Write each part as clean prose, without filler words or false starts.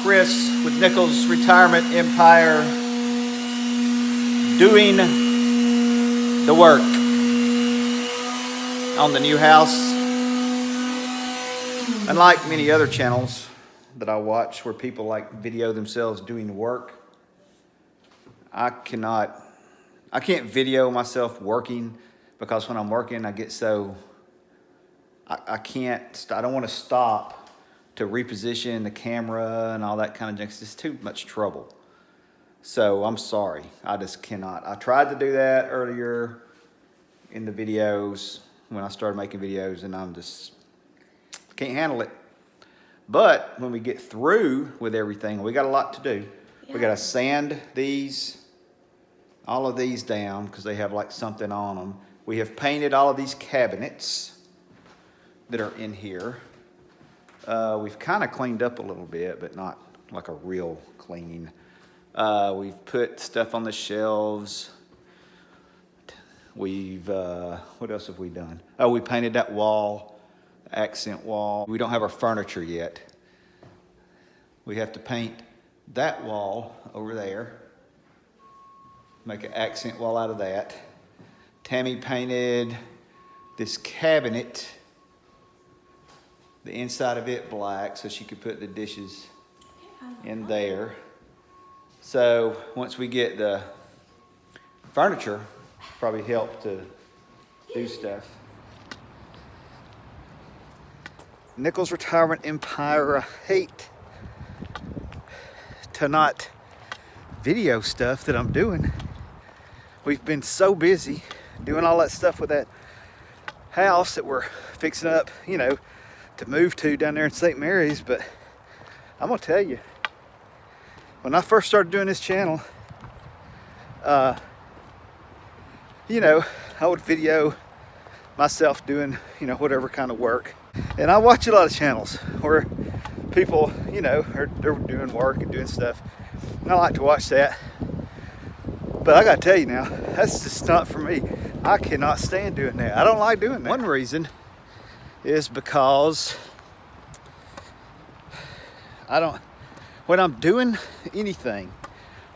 Chris with Nichols Retirement Empire, doing the work on the new house. Unlike many other channels that I watch where people like video themselves doing the work, I can't video myself working, because when I'm working I get so, I don't want to stop to reposition the camera and all that kind of junk. It's just too much trouble. So I'm sorry, I just cannot. I tried to do that earlier in the videos when I started making videos, and I'm just can't handle it. But when we get through with everything, we got a lot to do. Yeah. We got to sand all of these down because they have like something on them. We have painted all of these cabinets that are in here. We've kind of cleaned up a little bit, but not like a real cleaning. We've put stuff on the shelves. We've, what else have we done? Oh, we painted that wall, accent wall. We don't have our furniture yet. We have to paint that wall over there. Make an accent wall out of that. Tammy painted this cabinet, the inside of it black, so she could put the dishes in there. So once we get the furniture, probably help to do stuff. Nichols Retirement Empire, I hate to not video stuff that I'm doing. We've been so busy doing all that stuff with that house that we're fixing up, you know, to move to down there in St. Mary's. But I'm gonna tell you, when I first started doing this channel, you know, I would video myself doing, you know, whatever kind of work. And I watch a lot of channels where people, you know, they're doing work and doing stuff. And I like to watch that. But I gotta tell you now, that's just not for me. I cannot stand doing that. I don't like doing that. One reason is because when I'm doing anything,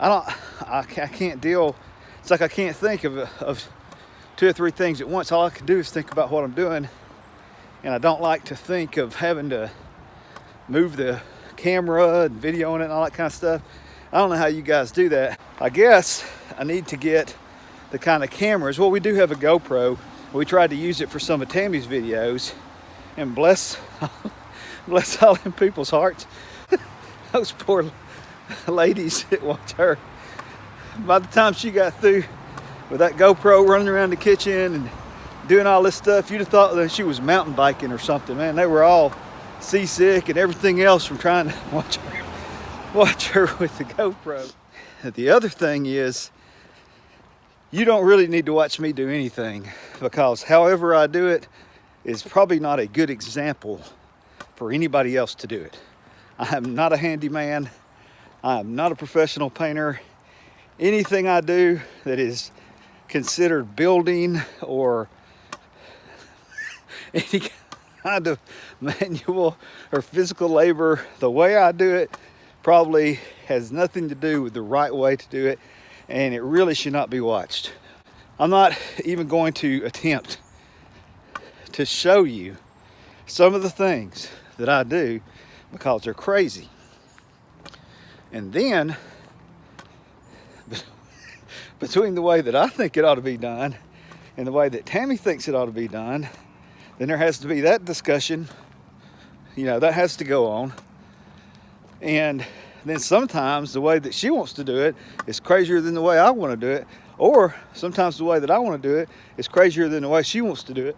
I can't deal. It's like I can't think of 2 or 3 things at once. All I can do is think about what I'm doing. And I don't like to think of having to move the camera and video on it and all that kind of stuff. I don't know how you guys do that. I guess I need to get the kind of cameras. Well, we do have a GoPro. We tried to use it for some of Tammy's videos, and bless all them people's hearts. Those poor ladies that watch her. By the time she got through with that GoPro running around the kitchen and doing all this stuff, you'd have thought that she was mountain biking or something, man. They were all seasick and everything else from trying to watch her with the GoPro. The other thing is, you don't really need to watch me do anything, because however I do it is probably not a good example for anybody else to do it. I am not a handyman. I am not a professional painter. Anything I do that is considered building or any kind of manual or physical labor, the way I do it probably has nothing to do with the right way to do it, and it really should not be watched. I'm not even going to attempt to show you some of the things that I do because they're crazy. And then between the way that I think it ought to be done and the way that Tammy thinks it ought to be done, then there has to be that discussion. You know, that has to go on. And then sometimes the way that she wants to do it is crazier than the way I want to do it. Or sometimes the way that I want to do it is crazier than the way she wants to do it.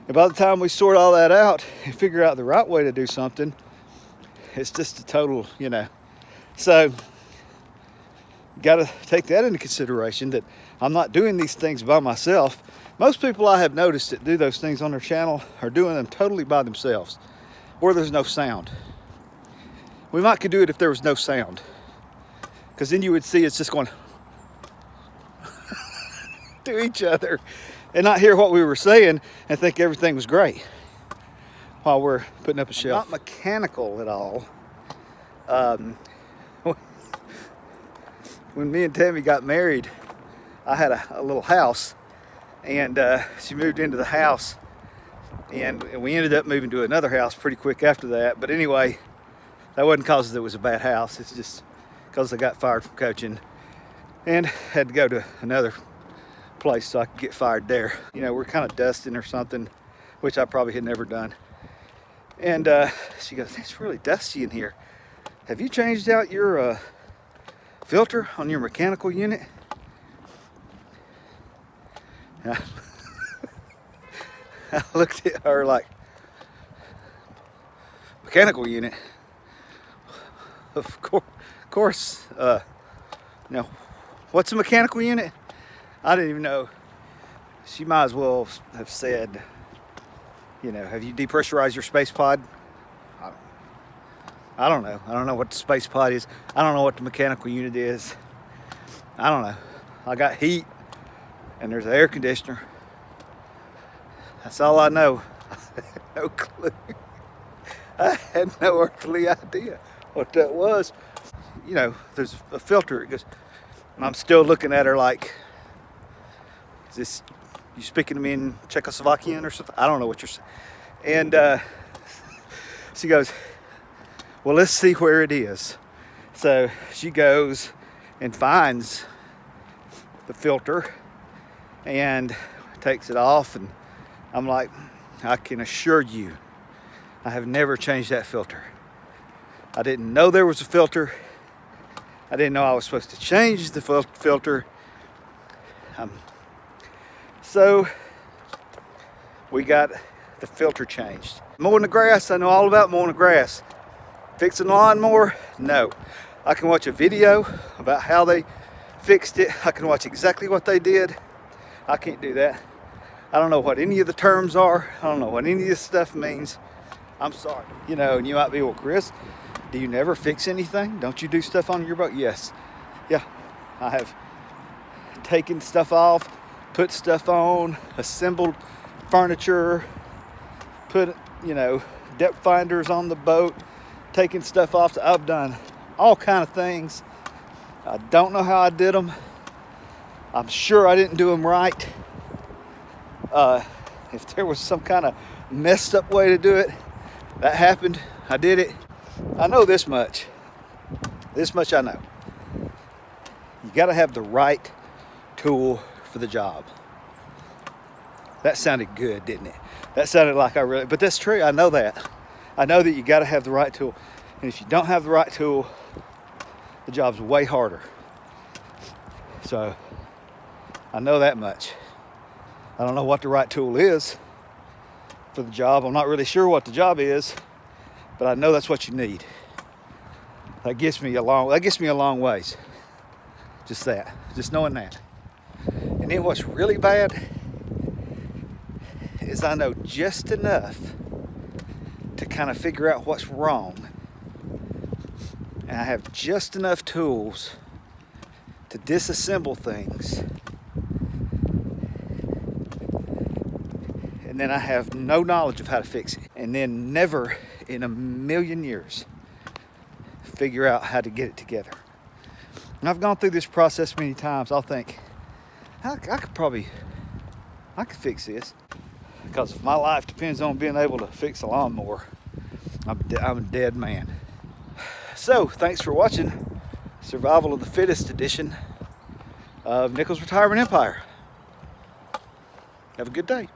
And by the time we sort all that out and figure out the right way to do something, it's just a total, you know. So, got to take that into consideration, that I'm not doing these things by myself. Most people I have noticed that do those things on their channel are doing them totally by themselves, or there's no sound. We might could do it if there was no sound, because then you would see it's just going to each other and not hear what we were saying and think everything was great while we're putting up a shelf. I'm not mechanical at all. Um, when me and Tammy got married, I had a little house, and she moved into the house, and we ended up moving to another house pretty quick after that. But anyway, that wasn't because it was a bad house. It's just because I got fired from coaching and had to go to another place so I could get fired there. You know, we're kind of dusting or something, which I probably had never done. And she goes, "It's really dusty in here. Have you changed out your filter on your mechanical unit?" I looked at her like, "Mechanical unit? Of course. Now, what's a mechanical unit?" I didn't even know. She might as well have said, you know, "Have you depressurized your space pod?" I don't know. I don't know what the space pod is. I don't know what the mechanical unit is. I don't know. I got heat and there's an air conditioner. That's all I know. I had no clue. I had no earthly idea what that was. You know, there's a filter. It goes, and I'm still looking at her like, "Is this, you speaking to me in Czechoslovakian or something?" I don't know what you're saying. And she goes, "Well, let's see where it is." So she goes and finds the filter and takes it off, and I'm like, "I can assure you, I have never changed that filter. I didn't know there was a filter. I didn't know I was supposed to change the filter." So we got the filter changed. Mowing the grass, I know all about mowing the grass. Fixing the lawnmower, no. I can watch a video about how they fixed it. I can watch exactly what they did. I can't do that. I don't know what any of the terms are. I don't know what any of this stuff means. I'm sorry. You know, and you might be, "Well, Chris, do you never fix anything? Don't you do stuff on your boat?" Yes. Yeah, I have taken stuff off, put stuff on, assembled furniture, put, you know, depth finders on the boat, taking stuff off. I've done all kind of things. I don't know how I did them. I'm sure I didn't do them right. If there was some kind of messed up way to do it, that happened. I did it. I know this much. This much I know. You got to have the right tool for the job. That sounded good, didn't it? That sounded like I really, but that's true. I know that. I know that you got to have the right tool. And if you don't have the right tool, the job's way harder. So I know that much. I don't know what the right tool is for the job. I'm not really sure what the job is, but I know that's what you need. That gets me a long ways. Just that. Just knowing that. And then what's really bad is I know just enough to kind of figure out what's wrong. And I have just enough tools to disassemble things. And then I have no knowledge of how to fix it. And then never in a million years figure out how to get it together. And I've gone through this process many times. I'll think, I could fix this. Because if my life depends on being able to fix a lawnmower, I'm a dead man. So, thanks for watching Survival of the Fittest edition of Nichols Retirement Empire. Have a good day.